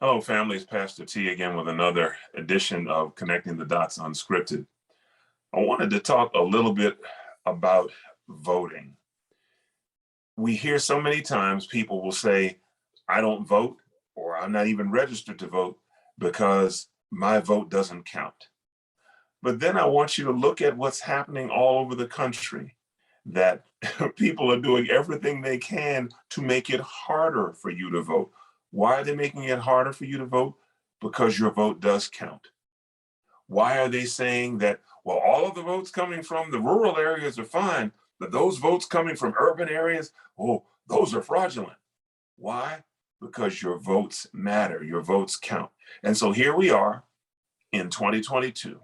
Hello, families. Pastor T again with another edition of Connecting the Dots Unscripted. I wanted to talk a little bit about voting. We hear so many times people will say, I don't vote, or I'm not even registered to vote because my vote doesn't count. But then I want you to look at what's happening all over the country, that people are doing everything they can to make it harder for you to vote. Why are they making it harder for you to vote? Because your vote does count. Why are they saying that, well, all of the votes coming from the rural areas are fine, but those votes coming from urban areas, oh, those are fraudulent. Why? Because your votes matter, your votes count. And so here we are in 2022,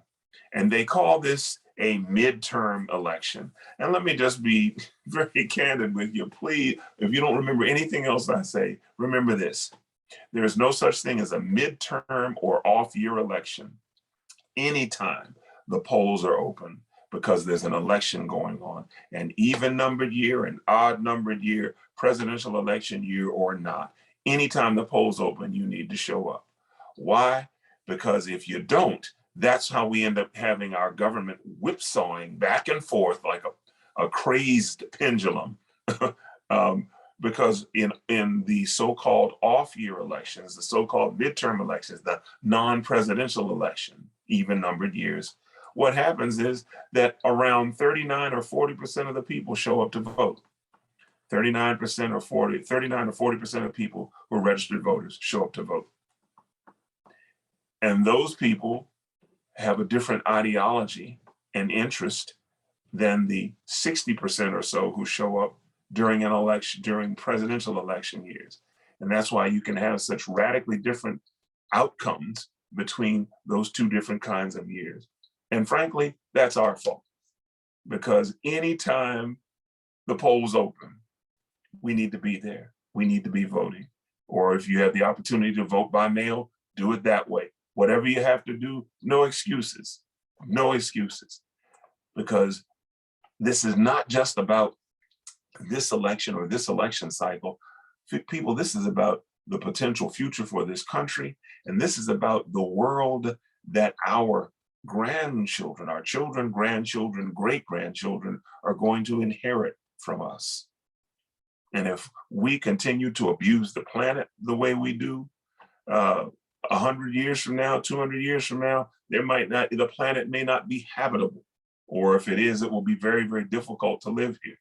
and they call this a midterm election. And let me just be very candid with you. Please, if you don't remember anything else I say, remember this. There is no such thing as a midterm or off-year election anytime the polls are open, because there's an election going on, an even numbered year, an odd numbered year, presidential election year or not. Anytime the polls open, you need to show up. Why? Because if you don't, that's how we end up having our government whipsawing back and forth like a crazed pendulum. Because in the so-called off-year elections, the so-called midterm elections, the non-presidential election, even numbered years, what happens is that around 39 or 40% of the people show up to vote. 39 or 40% of people who are registered voters show up to vote. And those people have a different ideology and interest than the 60% or so who show up during an election, during presidential election years. And that's why you can have such radically different outcomes between those two different kinds of years. And frankly, that's our fault, because anytime the polls open, we need to be there. We need to be voting. Or if you have the opportunity to vote by mail, do it that way. Whatever you have to do, no excuses, no excuses. Because this is not just about this election or this election cycle. People, this is about the potential future for this country. And this is about the world that our grandchildren, our children, grandchildren, great-grandchildren are going to inherit from us. And if we continue to abuse the planet the way we do, 100 years from now, 200 years from now, the planet may not be habitable. Or if it is, it will be very, very difficult to live here.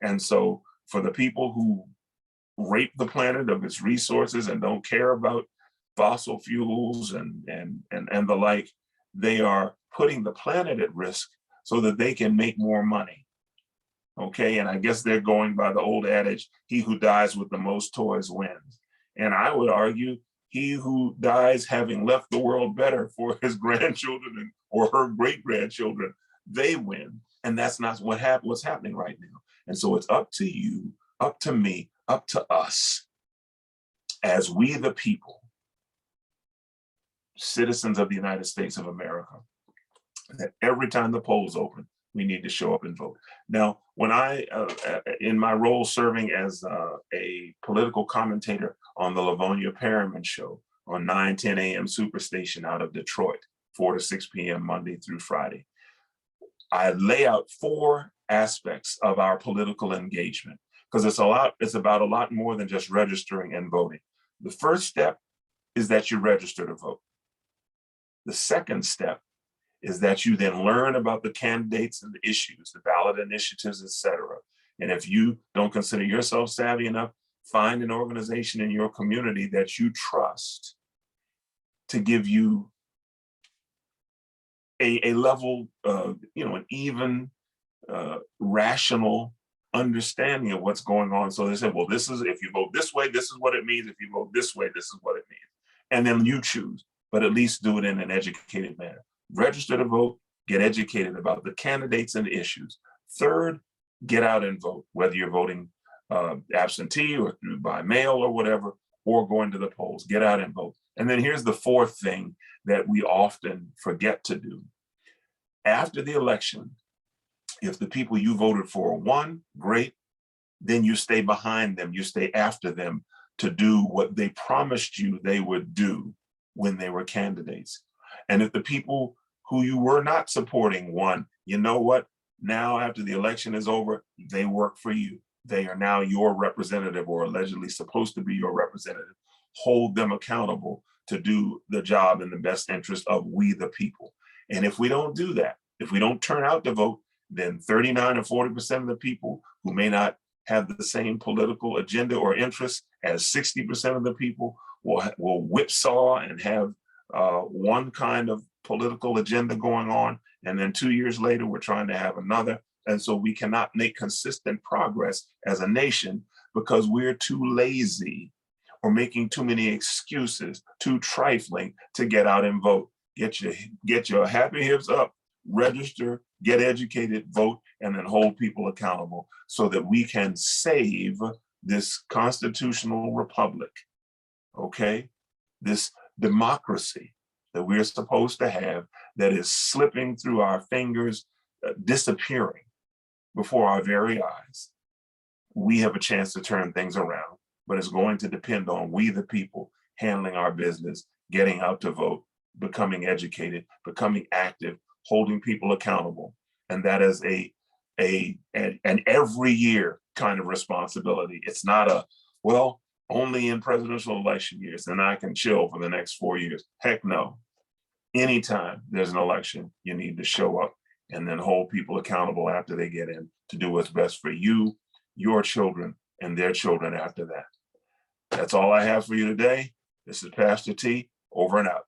And so for the people who rape the planet of its resources and don't care about fossil fuels and the like, they are putting the planet at risk so that they can make more money. Okay, and I guess they're going by the old adage, he who dies with the most toys wins. And I would argue, he who dies having left the world better for his grandchildren or her great-grandchildren, they win. And that's not what's happening right now. And so it's up to you, up to me, up to us, as we the people, citizens of the United States of America, that every time the polls open, we need to show up and vote. Now, when in my role serving as a political commentator on the Livonia Perriman Show on 9:10 a.m. Superstation out of Detroit, 4 to 6 p.m. Monday through Friday, I lay out 4 aspects of our political engagement, because it's about a lot more than just registering and voting. The first step is that you register to vote. The second step is that you then learn about the candidates and the issues, the ballot initiatives, et cetera. And if you don't consider yourself savvy enough, find an organization in your community that you trust to give you a level, an even, rational understanding of what's going on. So they say, well, if you vote this way, this is what it means. If you vote this way, this is what it means. And then you choose, but at least do it in an educated manner. Register to vote, get educated about the candidates and issues. Third, get out and vote, whether you're voting absentee or by mail or whatever, or going to the polls, get out and vote. And then here's the fourth thing that we often forget to do. After the election, if the people you voted for won, great, then you stay behind them, you stay after them to do what they promised you they would do when they were candidates. And if the people who you were not supporting won, you know what? Now, after the election is over, they work for you. They are now your representative, or allegedly supposed to be your representative. Hold them accountable to do the job in the best interest of we the people. And if we don't do that, if we don't turn out to vote, then 39 or 40% of the people who may not have the same political agenda or interest as 60% of the people will whipsaw and have one kind of political agenda going on. And then 2 years later, we're trying to have another. And so we cannot make consistent progress as a nation because we're too lazy or making too many excuses, too trifling to get out and vote. Get your happy hips up, register, get educated, vote, and then hold people accountable so that we can save this constitutional republic, okay? This democracy that we're supposed to have that is slipping through our fingers, disappearing before our very eyes. We have a chance to turn things around, but it's going to depend on we the people handling our business, getting out to vote, becoming educated, becoming active, holding people accountable. And that is an every year kind of responsibility. It's not a, well, only in presidential election years and I can chill for the next 4 years. Heck no. Anytime there's an election, you need to show up and then hold people accountable after they get in to do what's best for you, your children, and their children after that. That's all I have for you today. This is Pastor T, over and out.